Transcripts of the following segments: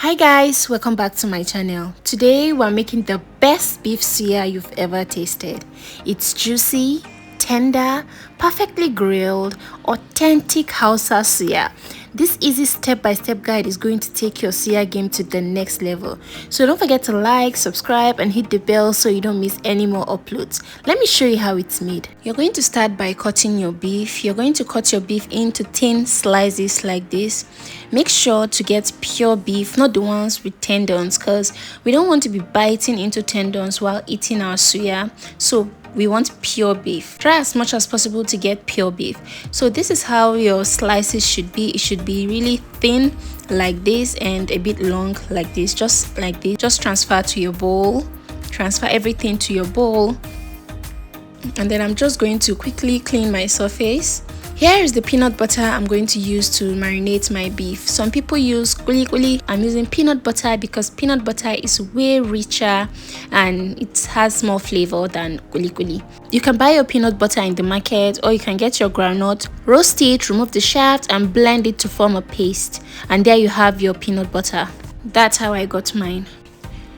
Hi guys, welcome back to my channel. Today we're making the best beef suya you've ever tasted. It's juicy, tender, perfectly grilled, authentic Hausa suya. This easy step-by-step guide is going to take your suya game to the next level. So don't forget to like, subscribe and hit the bell so you don't miss any more uploads. Let me show you how it's made. You're going to start by cutting your beef. You're going to cut your beef into thin slices like this. Make sure to get pure beef, not the ones with tendons, because we don't want to be biting into tendons while eating our suya. So we want pure beef. Try as much as possible to get pure beef. So this is how your slices should be. It should be really thin like this and a bit long like this, just like this. Just transfer to your bowl. Transfer everything to your bowl. And then I'm just going to quickly clean my surface. Here is the peanut butter I'm going to use to marinate my beef. Some people use kuli kuli. I'm using peanut butter because peanut butter is way richer and it has more flavor than kuli kuli. You can buy your peanut butter in the market or you can get your groundnut, roast it, remove the shaft and blend it to form a paste. And there you have your peanut butter. That's how I got mine.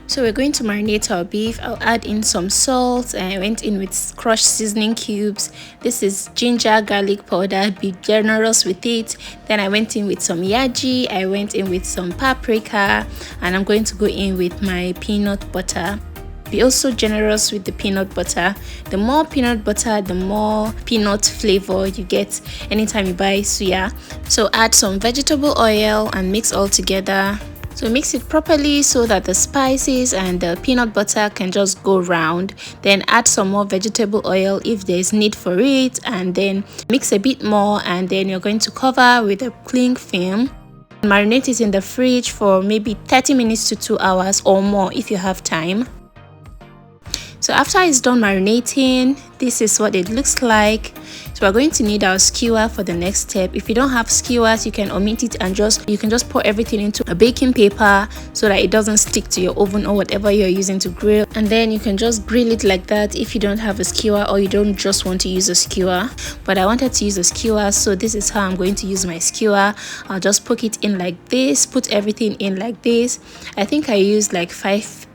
So we're going to marinate our beef. I'll add in some salt and I went in with crushed seasoning cubes. This is ginger garlic powder. Be generous with it. Then I went in with some yaji. I went in with some paprika and I'm going to go in with my peanut butter. Be also generous with the peanut butter. The more peanut butter, the more peanut flavor you get anytime you buy suya. So add some vegetable oil and mix all together. So mix it properly so that the spices and the peanut butter can just go round. Then add some more vegetable oil if there's need for it, and then mix a bit more, and then you're going to cover with a cling film. Marinate it in the fridge for maybe 30 minutes to 2 hours or more if you have time. So after it's done marinating, this is what it looks like. So we're going to need our skewer for the next step. If you don't have skewers, you can omit it and you can just pour everything into a baking paper so that it doesn't stick to your oven or whatever you're using to grill. And then you can just grill it like that if you don't have a skewer or you don't just want to use a skewer. But I wanted to use a skewer, so this is how I'm going to use my skewer. I'll just poke it in like this, put everything in like this. I think I used like five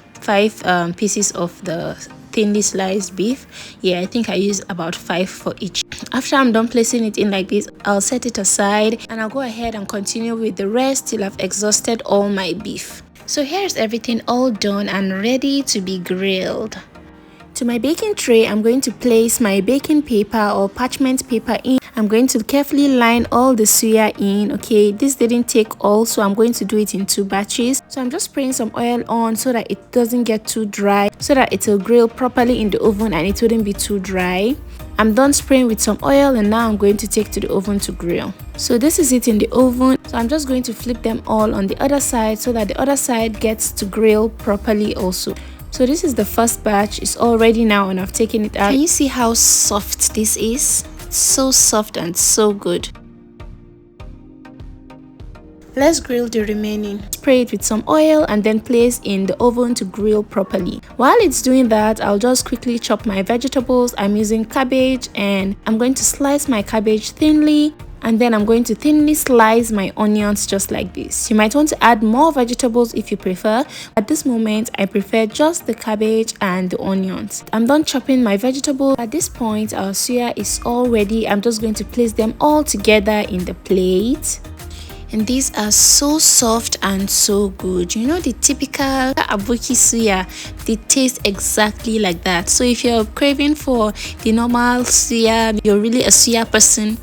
pieces of the thinly sliced beef. Yeah, I think I use about 5 for each. After I'm done placing it in like this, I'll set it aside and I'll go ahead and continue with the rest till I've exhausted all my beef. So here's everything all done and ready to be grilled. To my baking tray, I'm going to place my baking paper or parchment paper in. I'm going to carefully line all the suya in. Okay, this didn't take all, so I'm going to do it in 2 batches. So I'm just spraying some oil on so that it doesn't get too dry, so that it will grill properly in the oven and it wouldn't be too dry. I'm done spraying with some oil and now I'm going to take to the oven to grill. So this is it in the oven. So I'm just going to flip them all on the other side so that the other side gets to grill properly also. So this is the first batch. It's all ready now and I've taken it out. Can you see how soft this is? It's so soft and so good. Let's grill the remaining. Spray it with some oil and then place in the oven to grill properly. While it's doing that, I'll just quickly chop my vegetables. I'm using cabbage and I'm going to slice my cabbage thinly. And then I'm going to thinly slice my onions just like this. You might want to add more vegetables if you prefer. At this moment, I prefer just the cabbage and the onions. I'm done chopping my vegetables. At this point, our suya is all ready. I'm just going to place them all together in the plate. And these are so soft and so good. You know, the typical aboki suya, they taste exactly like that. So if you're craving for the normal suya, you're really a suya person,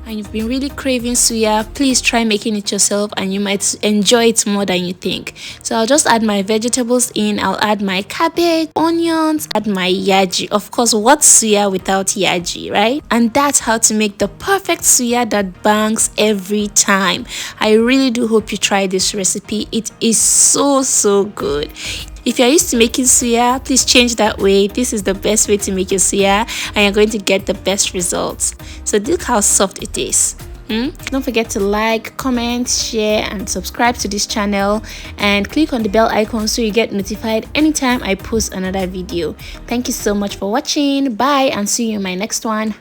and you've been really craving suya, please try making it yourself and you might enjoy it more than you think. So I'll just add my vegetables in. I'll add my cabbage, onions, add my yaji. Of course, what's suya without yaji, right? And that's how to make the perfect suya that bangs every time. I really do hope you try this recipe. It is so good. If you're used to making suya, please change that way. This is the best way to make your suya and you're going to get the best results. So look how soft it is. Don't forget to like, comment, share and subscribe to this channel and click on the bell icon so you get notified anytime I post another video. Thank you so much for watching. Bye and see you in my next one.